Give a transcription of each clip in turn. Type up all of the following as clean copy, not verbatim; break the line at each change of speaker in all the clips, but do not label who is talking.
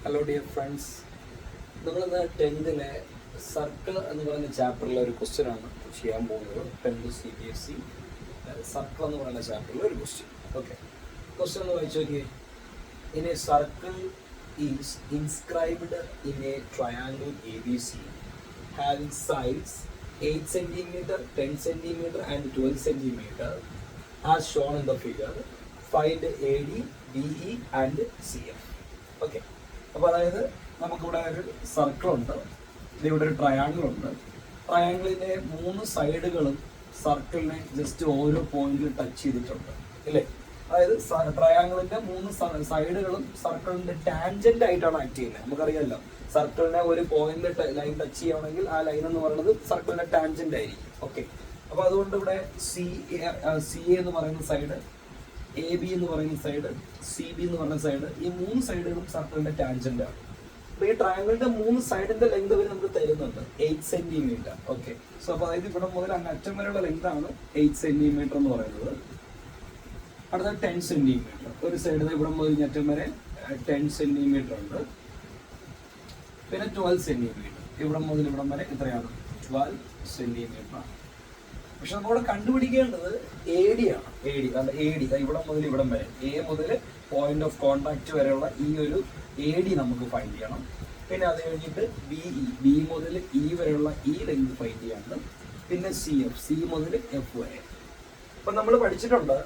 Hello dear friends, നമ്മളിന്ന് 10th circle എന്ന് പറയുന്ന ചാപ്റ്ററിലെ ഒരു ക്വസ്റ്റ്യൻ ആണ് ചെയ്യാൻ പോകുന്നത്. 10th CBSE സർക്കിൾ എന്ന് പറയുന്ന ചാപ്റ്ററിലെ ഒരു ക്വസ്റ്റ്യൻ. ഓക്കെ, ക്വസ്റ്റ്യൻ ഒന്ന് വായിച്ചു നോക്കിയേ. In A circle is inscribed in A triangle ABC having sides 8 centimeter, 10 centimeter and 12 centimeter as shown in the figure. Find AD, BE and CF. Okay, അപ്പോൾ അതായത് നമുക്കിവിടെ ഒരു സർക്കിൾ ഉണ്ട്, ഇവിടെ ഒരു ട്രയാങ്കിൾ ഉണ്ട്. ട്രയാങ്കിളിൻ്റെ 3 സൈഡുകളും സർക്കിളിനെ ജസ്റ്റ് ഓരോ പോയിന്റിൽ ടച്ച് ചെയ്തിട്ടുണ്ട് അല്ലേ. അതായത് ട്രയാങ്കിളിന്റെ 3 സൈഡുകളും സർക്കിളിന്റെ ടാൻജന്റ് ആയിട്ടാണ് ആക്ട് ചെയ്യുന്നത്. നമുക്കറിയാമല്ലോ, സർക്കിളിനെ ഒരു പോയിന്റ് ലൈൻ ടച്ച് ചെയ്യണമെങ്കിൽ ആ ലൈൻ എന്ന് പറയുന്നത് സർക്കിളിന്റെ ടാൻജന്റ് ആയിരിക്കും. ഓക്കെ, അപ്പോൾ അതുകൊണ്ട് ഇവിടെ സി എ എന്ന് പറയുന്ന സൈഡ്, AB എന്ന് പറയുന്ന സൈഡ്, CB എന്ന് പറയുന്ന സൈഡ്, ഈ 3 സൈഡുകളും സർക്കിളിന്റെ ടാൻജന്റ് ആണ്. അപ്പൊ ഈ ട്രയാങ്കിളിന്റെ 3 സൈഡിന്റെ ലെങ്ത് വരെ നമുക്ക് തരുന്നുണ്ട് 8 സെന്റിമീറ്റർ. ഓക്കെ, സോ അപ്പൊ അതായത് ഇവിടെ മുതൽ അങ്ങ് അറ്റം വരെയുള്ള ലെങ്ത് ആണ് 8 സെന്റിമീറ്റർ എന്ന് പറയുന്നത്. അടുത്ത 10 സെന്റിമീറ്റർ, ഒരു സൈഡ് ഇവിടെ മുതൽ അറ്റം വരെ 10 സെന്റിമീറ്റർ ഉണ്ട്. പിന്നെ 12 സെന്റിമീറ്റർ, ഇവിടെ മുതൽ ഇവിടം വരെ എത്രയാണ്? 12 സെന്റിമീറ്റർ ആണ്. പക്ഷെ നമ്മളിവിടെ കണ്ടുപിടിക്കേണ്ടത് AD ആണ്. കാരണം AD ഇവിടെ മുതൽ ഇവിടം വരെ, A മുതൽ പോയിന്റ് ഓഫ് കോണ്ടാക്ട് വരെയുള്ള ഈ ഒരു AD നമുക്ക് ഫൈൻഡ് ചെയ്യണം. പിന്നെ അത് കഴിഞ്ഞിട്ട് B മുതൽ E വരെയുള്ള ഈ ലെങ്ത് ഫൈൻഡ് ചെയ്യണം. പിന്നെ CF, C മുതൽ F വരെ. അപ്പൊ നമ്മൾ പഠിച്ചിട്ടുണ്ട്,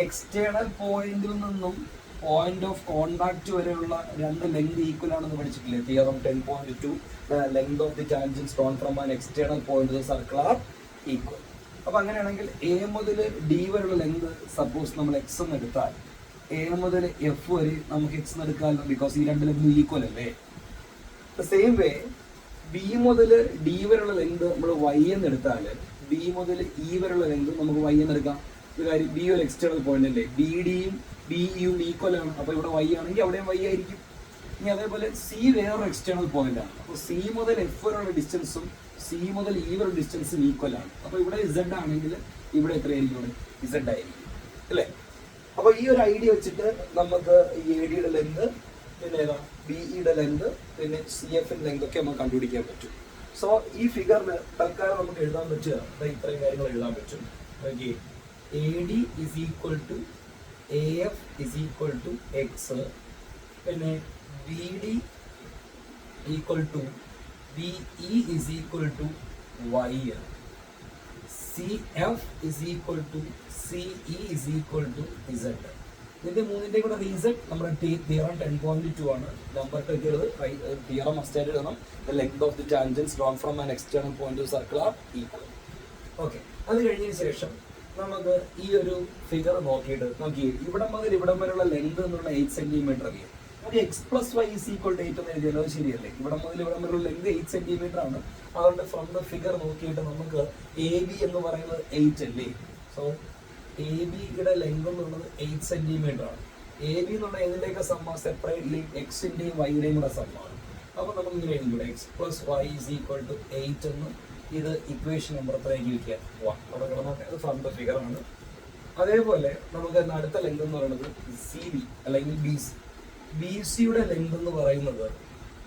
എക്സ്റ്റേണൽ പോയിന്റിൽ നിന്നും പോയിന്റ് ഓഫ് കോണ്ടാക്ട് വരെയുള്ള 2 ലെങ്ത് ഈക്വൽ ആണെന്ന് പഠിച്ചിട്ടില്ലേ? Theorem 10.2, length of the tangent drawn from an external point to circle are equal. അപ്പൊ അങ്ങനെയാണെങ്കിൽ A മുതൽ D വരെയുള്ള ലെങ്ത് സപ്പോസ് നമ്മൾ X എന്ന് എടുത്താൽ, A മുതൽ F വരെ നമുക്ക് X എന്ന് എടുക്കാമല്ലോ, ബിക്കോസ് ഈ 2 ലെങ്ത് ഈക്വൽ അല്ലേ. സെയിം വേ B മുതൽ D വരെയുള്ള ലെങ്ത് നമ്മൾ Y എന്ന് എടുത്താൽ, B മുതൽ E വരെയുള്ള ലെങ്ത് നമുക്ക് Y എന്ന് എടുക്കാം. ഒരു കാര്യം, B ഒരു എക്സ്റ്റേണൽ പോയിന്റ് അല്ലേ, BDയും BEയും ഈക്വൽ ആണ്. അപ്പൊ ഇവിടെ Y ആണെങ്കിൽ അവിടെയും Y ആയിരിക്കും. ഇനി അതേപോലെ C വേറൊരു എക്സ്റ്റേണൽ പോയിന്റ് ആണ്. അപ്പോൾ C മുതൽ F വരെയുള്ള ഡിസ്റ്റൻസും C മുതൽ E വരെ ഡിസ്റ്റൻസും ഈക്വൽ ആണ്. അപ്പോൾ ഇവിടെ Z ആണെങ്കിൽ ഇവിടെ എത്രയായിരിക്കും? ഇവിടെ Z ആയിരിക്കും അല്ലേ. അപ്പോൾ ഈ ഒരു ഐഡിയ വെച്ചിട്ട് നമുക്ക് ഈ AD യുടെ ലെങ്ത്, പിന്നെ ഏതാ BE ലെങ്ത്, പിന്നെ CF ലെങ്ത് ഒക്കെ നമുക്ക് കണ്ടുപിടിക്കാൻ പറ്റും. സോ ഈ ഫിഗറിന് തൽക്കാലം നമുക്ക് എഴുതാൻ പറ്റുക ഇത്രയും കാര്യങ്ങൾ എഴുതാൻ പറ്റും. Okay, AD is equal to AF is equal to X, പിന്നെ BD equal to BE is equal to Y, CF is equal to CE is equal to Z. ഇതിന്റെ മൂന്നിന്റെ കൂടെ റീസൺ നമ്മുടെ തിയറം 10.2 ആണ്. നമ്പർ തിയറം മസ്റ്റ് എഴുതണം. The length of the tangents drawn from an external point to circle are equal. Okay, അത് കഴിഞ്ഞതിന് ശേഷം നമുക്ക് ഈ ഒരു ഫിഗർ നോക്കിയിട്ട് ഇവിടെ മുതൽ ഇവിടം വരെയുള്ള ലെങ്ത് എന്നുള്ള 8 സെന്റിമീറ്റർ അറിയാം. നമുക്ക് X plus Y is equal to 8 എന്ന് എഴുതിയാലോ? ശരിയല്ലേ? ഇവിടെ മുതൽ ഇവിടം വരെയുള്ള ലെങ്ത് 8 സെന്റിമീറ്റർ ആണ്. അതുകൊണ്ട് ഫ്രം ദ ഫിഗർ നോക്കിയിട്ട് നമുക്ക് AB എന്ന് പറയുന്നത് 8 അല്ലേ. സോ ABയുടെ ലെങ്ത് എന്നുള്ളത് 8 സെന്റിമീറ്റർ ആണ്. AB എന്നുള്ള ഏതിൻ്റെയൊക്കെ സമ്മ സെപ്പറേറ്റ്ലി എക്സിന്റെയും വൈയുടെയും കൂടെ സമ്മാണ്. അപ്പൊ നമുക്ക് ഇങ്ങനെ എഴുതിക്കൂടെ, X plus Y is equal to 8 എന്ന്. ഇത് ഇക്വേഷൻ നമ്പർ എത്രയാക്കി വയ്ക്കുക? 1. അവിടെ കിടന്നോട്ടെ, അത് ഫ്രം ദ ഫിഗർ ആണ്. അതേപോലെ നമുക്ക് അടുത്ത ലെങ്ത് എന്ന് പറയുന്നത് CB അല്ലെങ്കിൽ BC. BCയുടെ ലെങ്ത് എന്ന് പറയുന്നത്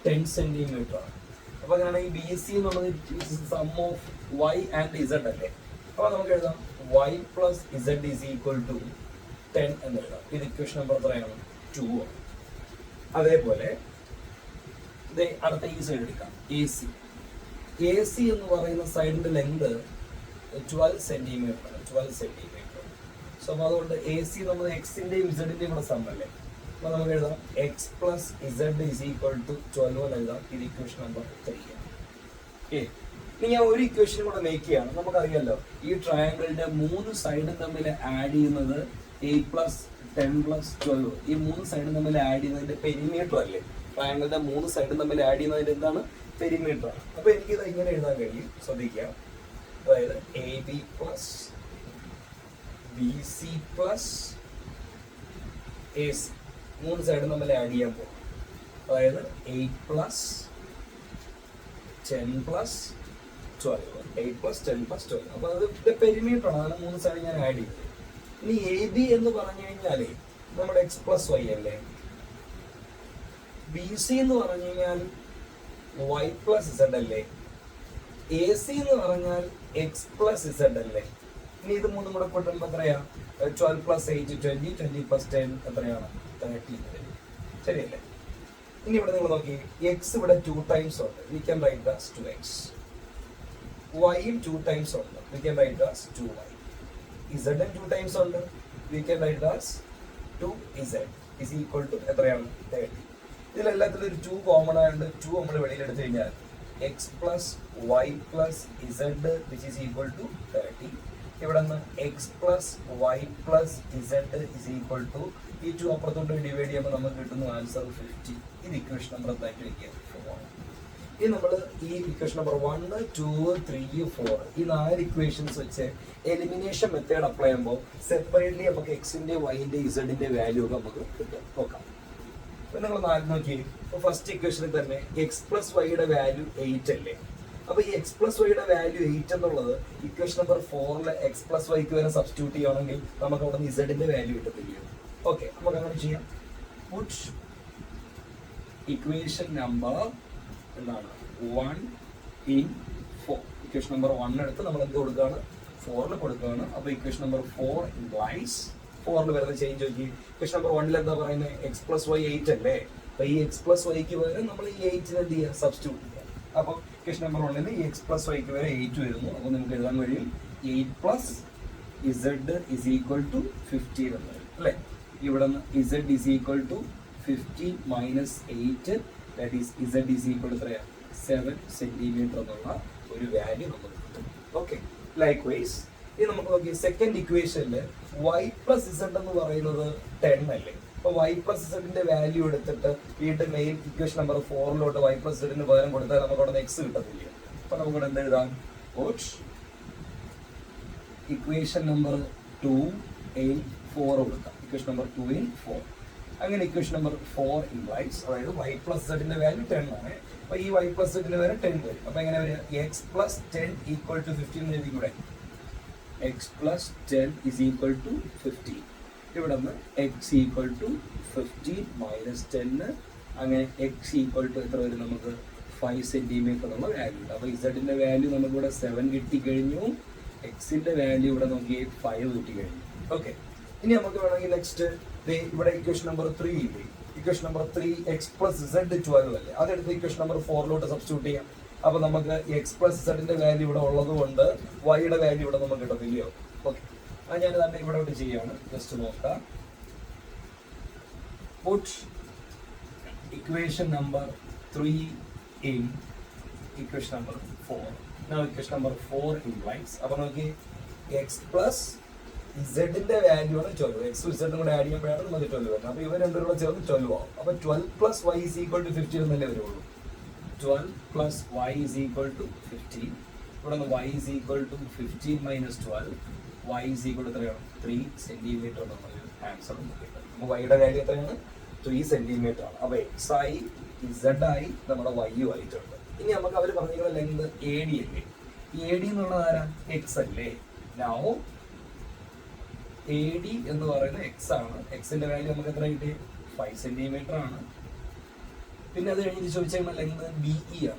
10 സെന്റിമീറ്റർ ആണ്. അപ്പൊ അങ്ങനെയാണെങ്കിൽ BC എന്നുള്ളത് sum of Y and Z അല്ലേ. അപ്പൊ നമുക്ക് എഴുതാം Y plus Z is equal to 10 എന്ന് എഴുതാം. ഇത് ഇക്വേഷൻ നമ്പർ എത്രയാണ്? 2. അതേപോലെ അടുത്ത ഈ സൈഡ് എടുക്കാം, AC എന്ന് പറയുന്ന സൈഡിന്റെ ലെങ്ത് 12 സെന്റിമീറ്റർ ആണ്. 12 സെന്റിമീറ്റർ. സോ അതുകൊണ്ട് AC നമ്മൾ എക്സിന്റെയും ഇസഡിന്റെയും കൂടെ സം അല്ലേ. അപ്പൊ നമുക്ക് എഴുതാം X plus Z is equal to 12 എന്ന് എഴുതാം. ഇത് ഇക്വേഷൻ നമ്പർ 3 ആണ്. ഓക്കെ, ഇനി ഞാൻ ഒരു ഇക്വേഷൻ കൂടെ മേക്ക് ചെയ്യാണ്. നമുക്കറിയാലോ, ഈ ട്രയാങ്കിളിന്റെ 3 സൈഡും തമ്മിൽ ആഡ് ചെയ്യുന്നത് 8 plus 10 plus 12. ഈ 3 സൈഡും തമ്മിൽ ആഡ് ചെയ്യുന്നതിന്റെ പെരിമീറ്റർ അല്ലേ. ട്രയാങ്കിളിന്റെ 3 സൈഡും തമ്മിൽ ആഡ് ചെയ്യുന്നതിന്റെ എന്താണ്? പെരിമീറ്റർ ആണ്. അപ്പൊ എനിക്കിത് ഇങ്ങനെ എഴുതാൻ കഴിയും. ശ്രദ്ധിക്കാം, അതായത് AB plus BC plus AC 3 സൈഡും തമ്മിൽ ആഡ് ചെയ്യാൻ പോകും. അതായത് 8 plus 10 plus 12. 8 plus 10 plus 12. അപ്പൊ അത് പെരിമീറ്റർ ആണ്. അതിന് 3 സൈഡ് ഞാൻ ആഡ് ചെയ്തു. ഇനി AB എന്ന് പറഞ്ഞു കഴിഞ്ഞാലേ നമ്മുടെ X plus Y അല്ലേ. ബി സി എന്ന് പറഞ്ഞു കഴിഞ്ഞാൽ വൈ പ്ലസ് ഇസഡ് അല്ലേ, എ സി എന്ന് പറഞ്ഞാൽ എക്സ് പ്ലസ് ഇസഡ് അല്ലേ. ഇനി ഇത് മൂന്നും കൂടെ കൂട്ടുമ്പോൾ എത്രയാ? 12 പ്ലസ് 8 20, 20 പ്ലസ് 10 എത്രയാണ്? 30 ശരിയല്ലേ? ഇനി ഇവിടെ നിങ്ങൾ നോക്കി, എക്സ് ഇവിടെ 2 ടൈംസ് ഉണ്ട്, we can write thus 2x. വൈയും 2 ടൈംസ് ഉണ്ട്, we can write thus 2y. ഇസഡും 2 ടൈംസ് ഉണ്ട്, we can write thus 2z is equal to എത്രയാണ്? 30. ഇതിലെല്ലാത്തിലും ഒരു 2 കോമൺ ആയതുകൊണ്ട് 2 നമ്മൾ വെളിയിൽ എടുത്തു കഴിഞ്ഞാൽ X plus Y plus Z which is equal to 30. ഇവിടെ നിന്ന് X plus Y plus Z is equal to ഈ 2 അപ്പുറത്തോട്ട് ഡിവൈഡ് ചെയ്യുമ്പോൾ നമുക്ക് കിട്ടുന്ന ആൻസർ 50. ഇത് ഇക്വേഷൻ നമ്പർ എന്തായിട്ട് വയ്ക്കുക? 4. ഇനി നമ്മൾ ഈ ഇക്വേഷൻ നമ്പർ 1, 2, 3, 4 ഈ 4 ഇക്വേഷൻസ് വെച്ച് എലിമിനേഷൻ മെത്തേഡ് അപ്ലൈ ചെയ്യുമ്പോൾ സെപ്പറേറ്റ്ലി നമുക്ക് എക്സിന്റെ വൈന്റെ ഇസഡിന്റെ വാല്യൂ ഒക്കെ നമുക്ക് കിട്ടും. നോക്കാം. അപ്പൊ നിങ്ങൾ നോക്കി, ഫസ്റ്റ് ഇക്വേഷനിൽ തന്നെ എക്സ് പ്ലസ് വൈയുടെ വാല്യൂ 8 അല്ലേ? അപ്പൊ ഈ എക്സ് പ്ലസ് വൈയുടെ വാല്യൂ 8 എന്നുള്ളത് ഇക്വേഷൻ നമ്പർ 4 എക്സ് പ്ലസ് വൈക്ക് വരെ സബ്സ്റ്റിറ്റ്യൂട്ട് ചെയ്യണമെങ്കിൽ നമുക്ക് അവിടെ നിന്ന് ഇസഡിന്റെ വാല്യൂ കിട്ടത്തില്ല. ഓക്കെ, നമുക്ക് അങ്ങനെ ചെയ്യാം. പുട്ട് ഇക്വേഷൻ നമ്പർ എന്താണ് 1 in 4. ഇക്വേഷൻ നമ്പർ 1 എടുത്ത് നമ്മൾ എന്ത് കൊടുക്കുകയാണ്? 4 കൊടുക്കുകയാണ്. അപ്പൊ ഇക്വേഷൻ നമ്പർ 4 implies 4 വരുന്ന ചേഞ്ച് നോക്കി. ഇക്വേഷൻ നമ്പർ 1 എന്താ പറയുന്നത്? എക്സ് പ്ലസ് വൈ 8 അല്ലേ? അപ്പൊ ഈ എക്സ് പ്ലസ് വൈക്ക് പകരം നമ്മൾ ഈ 8 എന്ത് ചെയ്യുക? സബ്സ്റ്റിറ്റ്യൂട്ട് ചെയ്യുക. അപ്പൊ ഇക്വേഷൻ നമ്പർ 1 ഈ എക്സ് പ്ലസ് വൈക്ക് വരെ 8 വരുന്നു. അപ്പൊ നമുക്ക് എഴുതാൻ കഴിയും 8 plus Z is equal to 15 എന്ന് വരും അല്ലേ? ഇവിടെ നിന്ന് Z is equal to 15 minus 8, that is Z is equal to എത്രയാണ്? 7 സെന്റിമീറ്റർ എന്നുള്ള ഒരു വാല്യൂ നമുക്ക് കിട്ടും. ഓക്കെ, ലൈക്ക് വൈസ് ഇനി നമുക്ക് നോക്കി സെക്കൻഡ് ഇക്വേഷനിൽ വൈ പ്ലസ് ഇസഡ് എന്ന് പറയുന്നത് 10 അല്ലേ? അപ്പൊ വൈ പ്ലസ് ഇസഡിന്റെ വാല്യൂ എടുത്തിട്ട് വീണ്ടും main equation number 4 y plus ഇസഡിന് പകരം കൊടുത്താൽ നമുക്ക് അവിടെ എക്സ് കിട്ടത്തില്ല. അപ്പൊ നമുക്ക് എന്ത് എഴുതാം? ഇക്വേഷൻ നമ്പർ 2 in 4 കൊടുക്കാം. Equation number 2 in 4. അങ്ങനെ ഇക്വേഷൻ നമ്പർ 4 implies, അതായത് വൈ പ്ലസ് ഇസഡിന്റെ വാല്യൂ 10 ആണ്. അപ്പൊ ഈ വൈ പ്ലസ് ഇസഡിന് വരെ 10 വരും. അപ്പൊ എങ്ങനെ വരിക? എക്സ് പ്ലസ് 10 ഈക്വൽ ടു 15 എഴുതി കൂടെ? X plus 10 is equal to 15. ഇവിടെ നിന്ന് എക്സ് ഈക്വൽ ടു 15 മൈനസ് 10, അങ്ങനെ എക്സ് ഈക്വൽ ടു എത്ര വരും? നമുക്ക് 5 സെന്റിമീറ്റർ എന്നുള്ള വാല്യൂ ഉണ്ട്. അപ്പൊ ഇസഡിന്റെ വാല്യൂ നമുക്കിവിടെ 7 കിട്ടിക്കഴിഞ്ഞു, എക്സിന്റെ വാല്യൂ ഇവിടെ നമുക്ക് 5 കിട്ടിക്കഴിഞ്ഞു. ഓക്കെ, ഇനി നമുക്ക് വേണമെങ്കിൽ നെക്സ്റ്റ് ഇവിടെ ഇക്വേഷൻ നമ്പർ 3 ഇല്ലേ? Equation number 3 X plus Z 12 അല്ലേ? അതെടുത്ത് ഇക്വേഷൻ നമ്പർ 4 സബ്സ്റ്റിറ്റ്യൂട്ട് ചെയ്യാം. അപ്പൊ നമുക്ക് എക്സ് പ്ലസ് ഇസഡിന്റെ വാല്യൂ ഇവിടെ ഉള്ളത് കൊണ്ട് വൈയുടെ വാല്യൂ ഇവിടെ നമുക്ക് കിട്ടത്തില്ലയോ? ഓക്കെ, അത് ഞാൻ തന്നെ ഇവിടെ ചെയ്യാണ്. ജസ്റ്റ് നോക്കാം. Put equation number 3 in equation number 4. Now equation number 4 implies, അപ്പൊ നോക്കി എക്സ് പ്ലസ് ഇസഡിന്റെ വാല്യൂ ആണ് 12. എക്സും ഇസഡും കൂടെ ആഡ് ചെയ്യുമ്പോഴാണ് നമുക്ക് 12 വരുന്നത്. അപ്പൊ ഇവർ രണ്ടും കൂടെ ചേർന്ന് 12 ആവും. അപ്പൊ 12 plus Y is equal to 15 എന്നല്ലേ വരുള്ളൂ. 12 plus Y is equal to 15. ഇവിടെ നിന്ന് y is equal to 15 minus 12. y is equal to എത്രയാണ്? 3 സെന്റിമീറ്റർ എന്നുള്ളൊരു ആൻസർ കിട്ടും. അപ്പോൾ വൈയുടെ വാല്യൂ എത്രയാണ്? 3 സെന്റിമീറ്റർ ആണ്. അപ്പോൾ എക്സ് ആയി ഇസഡ് ആയി നമ്മുടെ വൈയും ആയിട്ടുണ്ട്. ഇനി നമുക്ക് അവർ പറഞ്ഞിരിക്കുന്ന ലെങ്ത് എ ഡി അല്ലേ? എ ഡി എന്നുള്ളത് ആരാ? എക്സ് അല്ലേ? നൗ എ ഡി എന്ന് പറയുന്നത് എക്സ് ആണ്. എക്സിന്റെ വാല്യൂ നമുക്ക് എത്ര കിട്ടി? 5 സെന്റിമീറ്റർ ആണ്. പിന്നെ അത് കഴിഞ്ഞിട്ട് ചോദിച്ചാൽ ലെങ്ത് ബി ഇ ആണ്.